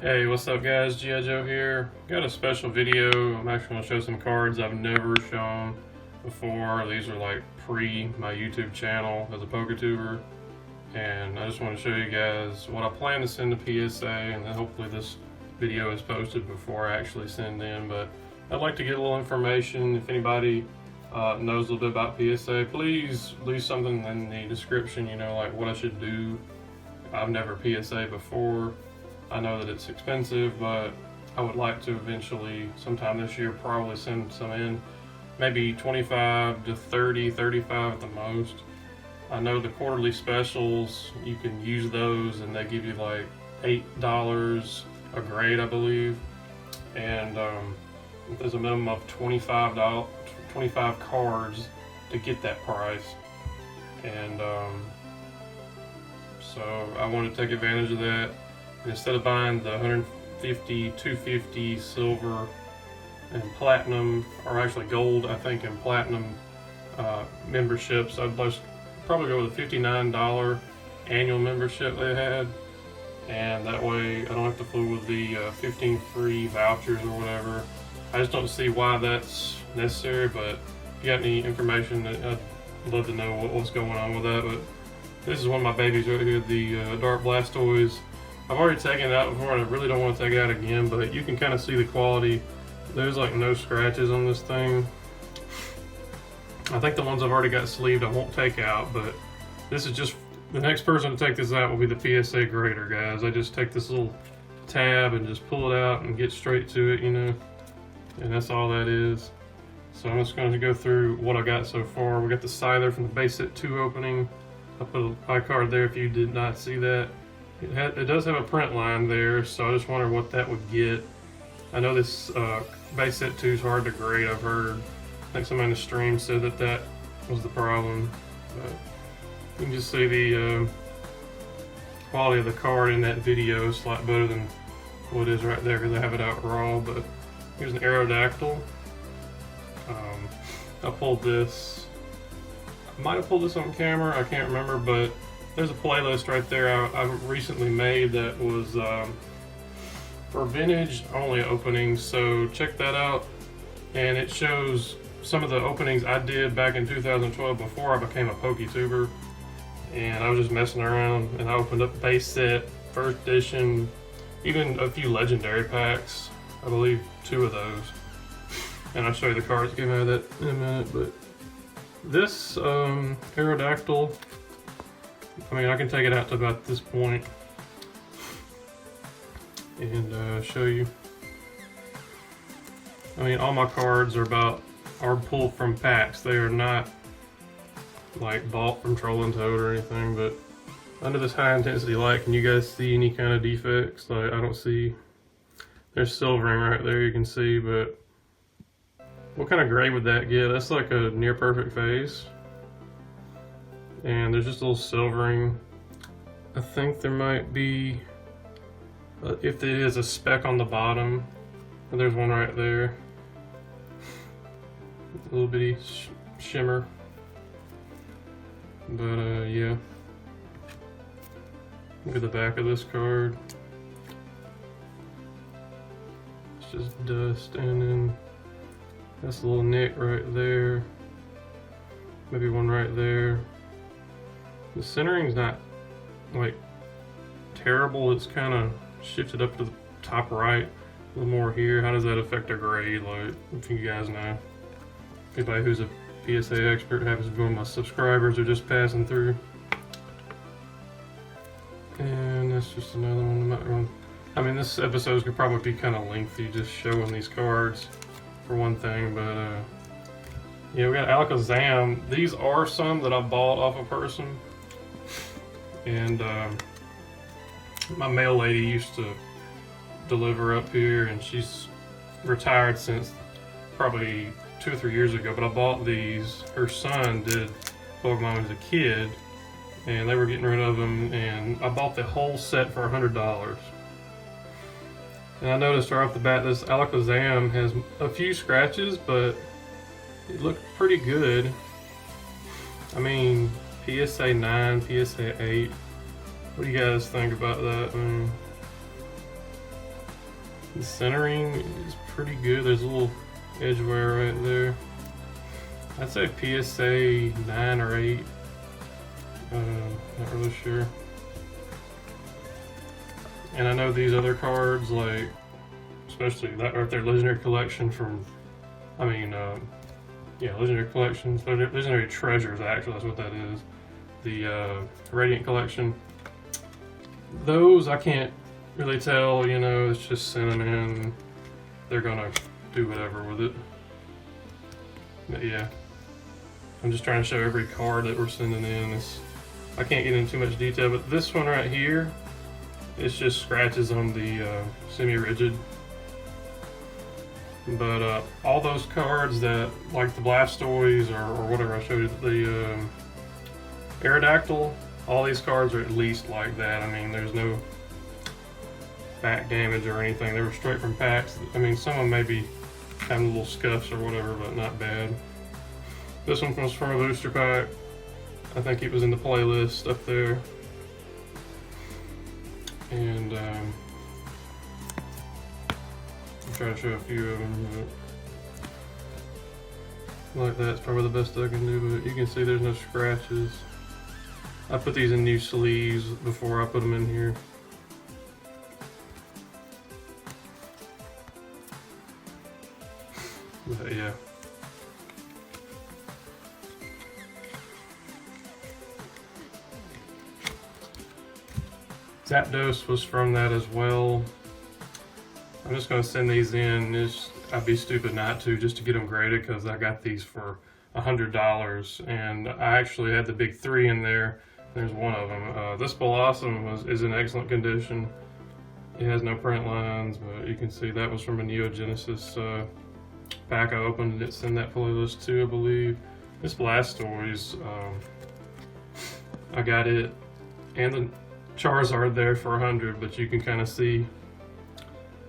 Hey, what's up guys? G.I. Joe here. Got a special video. I'm actually going to show some cards I've never shown before. These are like pre my YouTube channel as a Poketuber. And I just want to show you guys what I plan to send to PSA, and then hopefully this video is posted before I actually send in. But I'd like to get a little information. If anybody knows a little bit about PSA, please leave something in the description, you know, like what I should do. I've never PSA before. I know that it's expensive, but I would like to eventually, sometime this year, probably send some in. Maybe 25 to 30, 35 at the most. I know the quarterly specials, you can use those and they give you like $8 a grade, I believe. And there's a minimum of 25 cards to get that price. And so I want to take advantage of that. Instead of buying the 150, 250 silver and platinum, or actually gold, I think, and platinum memberships, I'd probably go with a $59 annual membership they had, and that way I don't have to fool with the 15 free vouchers or whatever. I just don't see why that's necessary, but if you got any information, I'd love to know what's going on with that. But this is one of my babies right here, the Dark Blastoise. I've already taken it out before and I really don't want to take it out again, but you can kind of see the quality. There's like no scratches on this thing. I think the ones I've already got sleeved I won't take out, but this is just, the next person to take this out will be the PSA grader, guys. I just take this little tab and just pull it out and get straight to it, you know, and that's all that is. So I'm just going to go through what I got so far. We got the Scyther from the base set 2 opening. I put a iCard there if you did not see that. It does have a print line there, so I just wonder what that would get. I know this base set 2 is hard to grade, I've heard. I think somebody in the stream said that was the problem. But you can just see the quality of the card in that video is a lot better than what it is right there because I have it out raw. But here's an Aerodactyl. I pulled this. I might have pulled this on camera, I can't remember, but there's a playlist right there I recently made that was for vintage only openings, so check that out. And it shows some of the openings I did back in 2012 before I became a Poketuber. And I was just messing around and I opened up base set, first edition, even a few legendary packs. I believe 2 of those. And I'll show you the cards that came out of that in a minute. But this Aerodactyl, I mean, I can take it out to about this point and show you. I mean, all my cards are pulled from packs. They are not like bought from Troll and Toad or anything. But under this high intensity light, can you guys see any kind of defects? Like, I don't see. There's silvering right there, you can see. But what kind of grade would that get? That's like a near perfect phase. And there's just a little silvering. I think there might be, if it is, a speck on the bottom. There's one right there. A little bitty shimmer. But yeah. Look at the back of this card. It's just dust, and then that's a little nick right there. Maybe one right there. The centering's not like terrible, it's kind of shifted up to the top right, a little more here. How does that affect a grade? Like, if you guys know, anybody who's a PSA expert happens to be one of my subscribers or just passing through. And that's just another one. I mean, this episode could probably be kind of lengthy, just showing these cards for one thing, but yeah, we got Alakazam. These are some that I bought off a person. And my mail lady used to deliver up here, and she's retired since probably 2 or 3 years ago, but I bought these. Her son did Pokemon as a kid, and they were getting rid of them, and I bought the whole set for $100. And I noticed right off the bat, this Alakazam has a few scratches, but it looked pretty good. I mean, PSA 9, PSA 8. What do you guys think about that? The centering is pretty good. There's a little edge wear right there. I'd say PSA 9 or 8. Not really sure. And I know these other cards, like, especially that right there, Legendary Collection from, yeah, Legendary Collections, Legendary Treasures, actually, that's what that is. The Radiant Collection. Those, I can't really tell, you know, it's just sending in. They're gonna do whatever with it. But yeah, I'm just trying to show every card that we're sending in. I can't get into too much detail, but this one right here, it's just scratches on the semi-rigid. But all those cards that, like the Blastoise or whatever I showed you, the Aerodactyl, all these cards are at least like that. I mean, there's no back damage or anything. They were straight from packs. I mean, some of them may be having little scuffs or whatever, but not bad. This one was from a booster pack. I think it was in the playlist up there. And I'm trying to show a few of them. Like that's probably the best I can do, but you can see there's no scratches. I put these in new sleeves before I put them in here. But yeah. Zapdos was from that as well. I'm just going to send these in. I'd be stupid not to, just to get them graded, because I got these for $100, and I actually had the big 3 in there. There's one of them. This Blossom is in excellent condition. It has no print lines, but you can see that was from a Neo Genesis pack I opened. It's in that playlist too, I believe. This Blastoise, I got it and the Charizard there for 100, but you can kind of see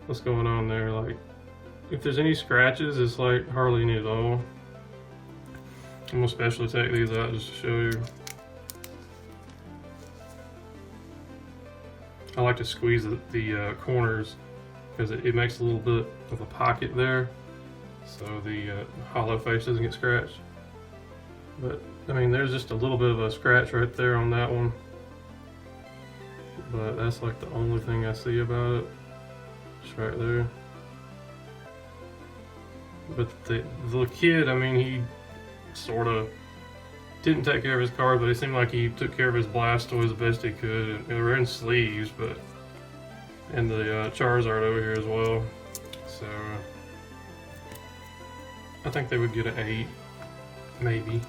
what's going on there. Like, if there's any scratches, it's like hardly any at all. I'm gonna specially take these out just to show you. I like to squeeze the corners because it makes a little bit of a pocket there, so the hollow face doesn't get scratched. But I mean, there's just a little bit of a scratch right there on that one, but that's like the only thing I see about it. Just right there. But the kid, I mean, he sort of didn't take care of his card, but it seemed like he took care of his Blastoise the best he could. They were in sleeves, but and the Charizard over here as well. So I think they would get an 8, maybe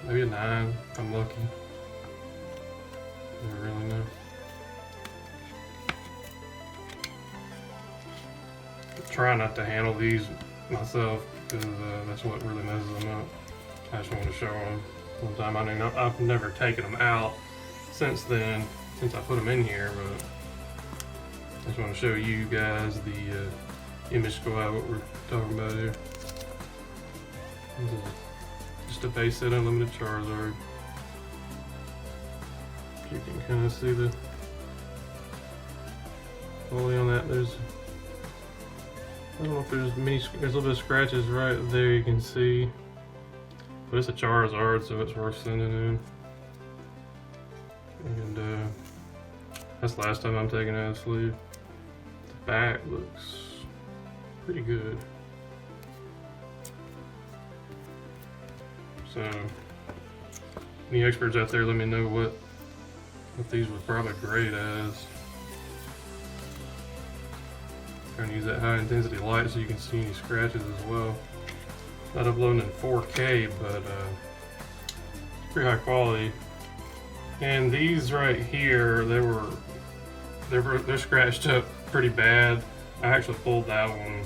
a 9 if I'm lucky. I don't really know. I try not to handle these myself, because that's what really messes them up. I just want to show them one time. I mean, I've never taken them out since then, since I put them in here, but I just want to show you guys the image squad, what we're talking about here. This is just a base set unlimited Charizard. You can kind of see the only on that. There's, I don't know if there's there's a little bit of scratches right there, you can see. But it's a Charizard, so it's worth sending in. And that's the last time I'm taking out the sleeve. The back looks pretty good. So, any experts out there, let me know what these would probably grade as. Trying to use that high intensity light so you can see any scratches as well. Not uploading in 4K, but pretty high quality. And these right here, they're scratched up pretty bad. I actually pulled that one.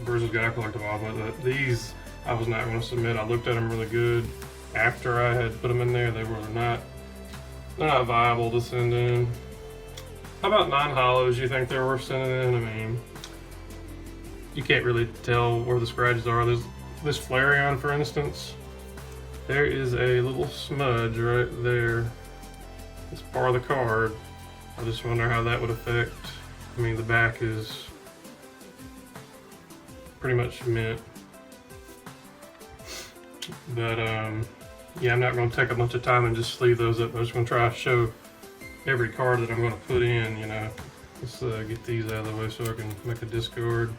Bruce's got to collect them all, but these I was not going to submit. I looked at them really good after I had put them in there. They're not viable to send in. How about non-hollows? You think they're worth sending in? I mean, you can't really tell where the scratches are. There's this Flareon, for instance. There is a little smudge right there. It's part of the card. I just wonder how that would affect I mean, the back is pretty much mint. But yeah, I'm not going to take a bunch of time and just sleeve those up. I'm just going to try to show every card that I'm going to put in, you know. Let's get these out of the way so I can make a discard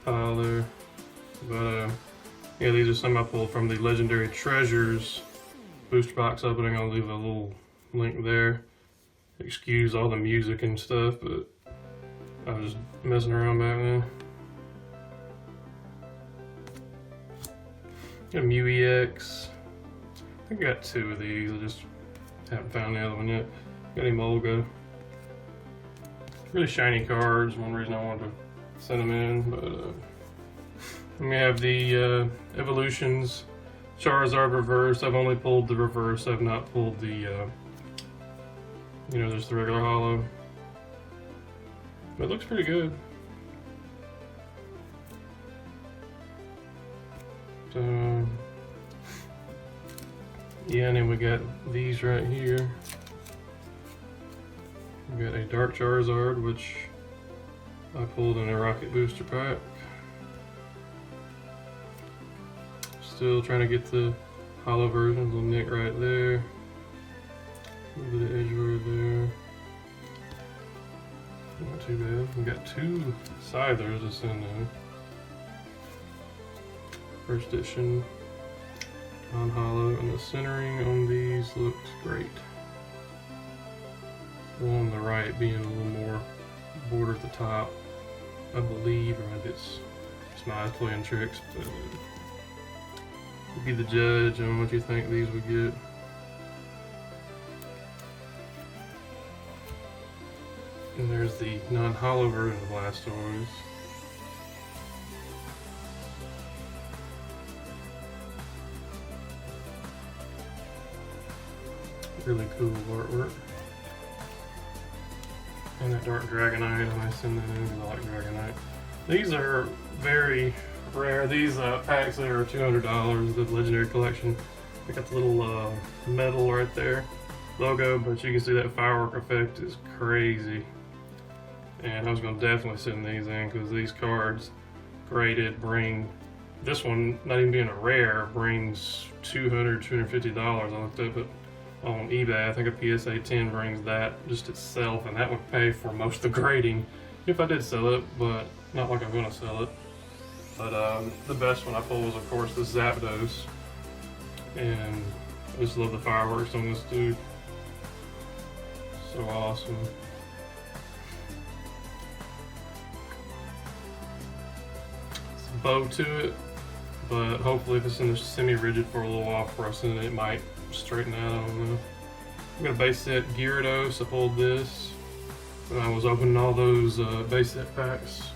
pile there. But yeah, these are some I pulled from the Legendary Treasures booster box opening. I'll leave a little link there. Excuse all the music and stuff, but I was just messing around back then. Got a Mew EX. I think I got 2 of these. I just haven't found the other one yet. Got a Molga. Really shiny cards. One reason I wanted to send them in. But then we have the Evolutions Charizard reverse. I've only pulled the reverse. I've not pulled the you know, there's the regular holo. But it looks pretty good. Yeah, and then we got these right here. We got a Dark Charizard, which I pulled in a Rocket Booster pack. Still trying to get the holo version. Little nick right there. A little bit of edgeware there. Not too bad. We got 2 Scythers to send in. First edition non-holo, and the centering on these looks great. The one on the right being a little more border at the top, I believe, or maybe it's my eyes playing tricks, but be the judge on what you think these would get. And there's the non-holo version of Blastoise. Really cool artwork. And that Dark Dragonite, I might send that in because I like Dragonite. These are very rare. These packs there are $200, the Legendary Collection. They got the little metal right there, logo, but you can see that firework effect is crazy. And I was going to definitely send these in because these cards graded bring, this one, not even being a rare, brings $200, $250. I looked up it on eBay. I think a PSA 10 brings that just itself, and that would pay for most of the grading if I did sell it, but not like I'm going to sell it. But the best one I pulled was, of course, the Zapdos, and I just love the fireworks on this dude. So awesome. It's a bow to it, but hopefully if it's in the semi-rigid for a little while for us, then it might straighten out. I don't know. I'm gonna base set Gyarados. I pulled this when I was opening all those base set packs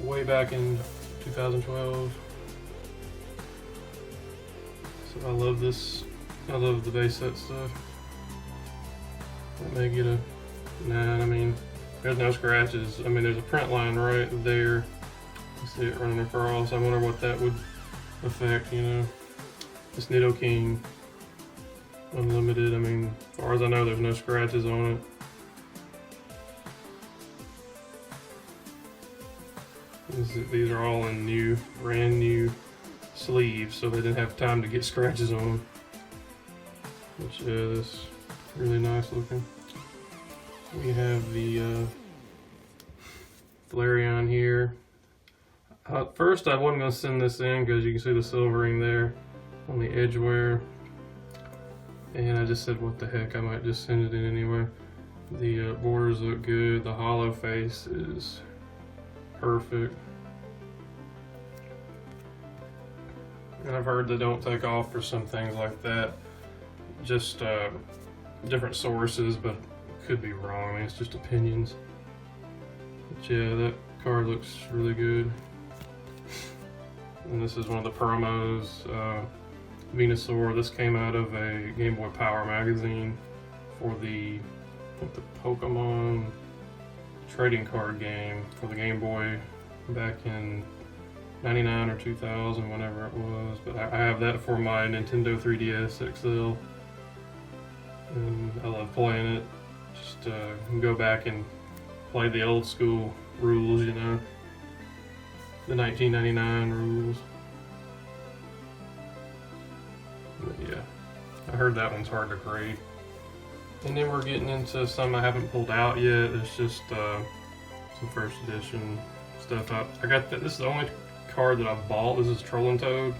way back in 2012. So I love this. I love the base set stuff. I may get a 9. I mean, there's no scratches. I mean, there's a print line right there. You see it running across. I wonder what that would affect, you know. This Nidoking Unlimited, I mean, as far as I know, there's no scratches on it. These are all in new, brand new sleeves, so they didn't have time to get scratches on them. Which is really nice looking. We have the Flareon here. First, I wasn't going to send this in because you can see the silvering there on the edgeware. And I just said, what the heck, I might just send it in anyway. The borders look good. The holo face is perfect. And I've heard they don't take off for some things like that. Just different sources, but could be wrong. I mean, it's just opinions. But yeah, that card looks really good. And this is one of the promos. Venusaur. This came out of a Game Boy Power magazine for the Pokemon trading card game for the Game Boy back in 99 or 2000, whenever it was. But I have that for my Nintendo 3DS XL, and I love playing it. Just go back and play the old school rules, you know, the 1999 rules. But yeah, I heard that one's hard to grade. And then we're getting into some I haven't pulled out yet. It's just some first edition stuff. I got this is the only card that I've bought. This is Trollin' Toad.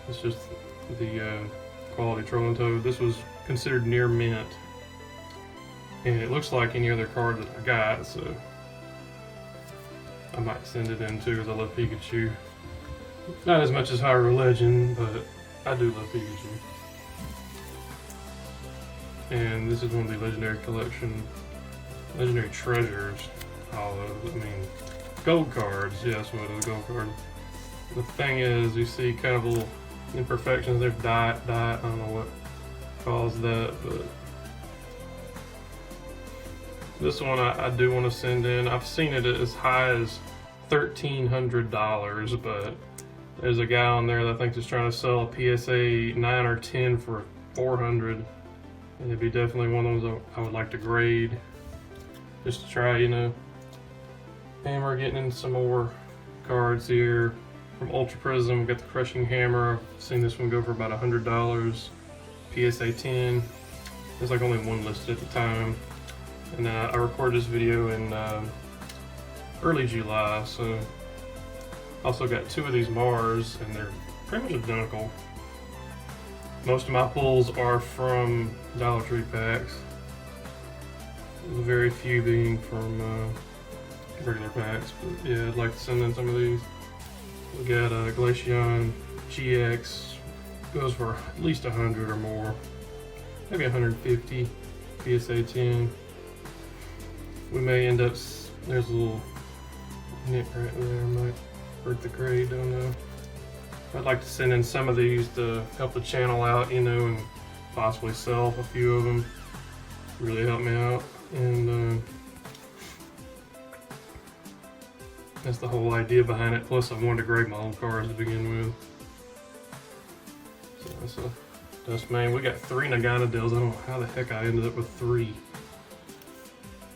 It's just the quality Trollin' Toad. This was considered near mint, and it looks like any other card that I got, so I might send it in too, because I love Pikachu. Not as much as Hyrule Legend, but I do love Pikachu. And this is one of the Legendary Collection, Legendary Treasures. I mean, gold cards. Yes, what is a gold card? The thing is, you see kind of little imperfections. There's dot. I don't know what caused that, but this one I do want to send in. I've seen it as high as $1,300, but there's a guy on there that I think is trying to sell a PSA 9 or 10 for $400, and it'd be definitely one of those I would like to grade, just to try, you know. And we're getting in some more cards here from Ultra Prism. We've got the Crushing Hammer. I've seen this one go for about $100. PSA 10. There's like only one listed at the time. And I recorded this video in early July, so also got two of these Mars, and they're pretty much identical. Most of my pulls are from Dollar Tree packs, very few being from regular packs, but yeah, I'd like to send in some of these. We got Glaceon GX, goes for at least 100 or more, maybe 150, PSA 10. We may end up, there's a little nip right there, might hurt the grade, don't know. I'd like to send in some of these to help the channel out, you know, and possibly sell a few of them. Really help me out, and that's the whole idea behind it. Plus, I wanted to grade my own cards to begin with. So that's a Dust Mane. We got 3 Naganadels. I don't know how the heck I ended up with 3.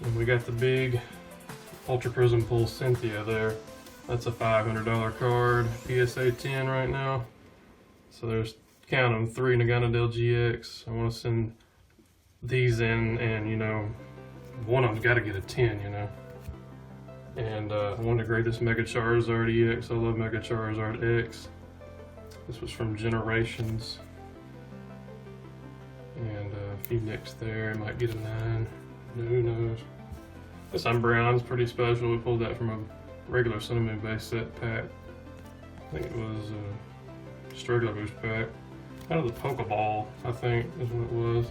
And we got the big Ultra Prism pull Cynthia there. That's a $500 card, PSA 10 right now. So there's, count them, 3 Naganadel GX. I want to send these in, and you know, one of them's got to get a 10, you know. And I wanted to grade this Mega Charizard EX. I love Mega Charizard X. This was from Generations. And a few nicks there. It might get a 9. Who knows? This Umbreon's pretty special. We pulled that from a regular Cinnamon base set pack. I think it was just a regular boost pack. Out of the Pokeball, I think, is what it was.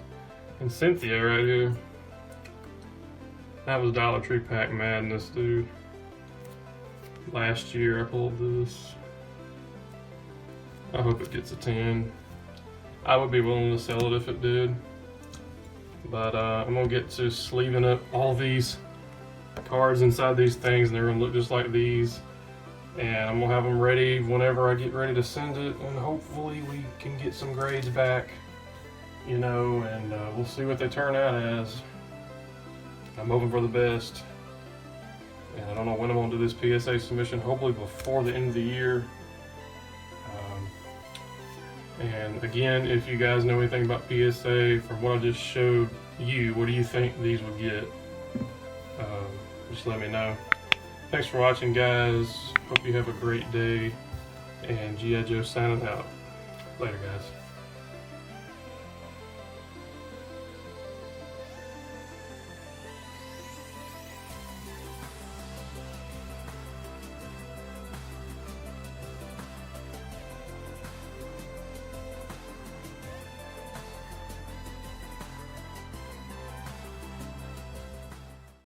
And Cynthia right here. That was Dollar Tree pack madness, dude. Last year I pulled this. I hope it gets a 10. I would be willing to sell it if it did. But I'm gonna get to sleeving up all these cards inside these things, and they're gonna look just like these. And I'm gonna have them ready whenever I get ready to send it, and hopefully we can get some grades back, you know, and we'll see what they turn out as. I'm hoping for the best, and I don't know when I'm gonna do this PSA submission. Hopefully before the end of the year. And again, if you guys know anything about PSA, from what I just showed you, what do you think these would get? Just let me know. Thanks for watching, guys. Hope you have a great day. And G.I. Joe signing out. Later, guys.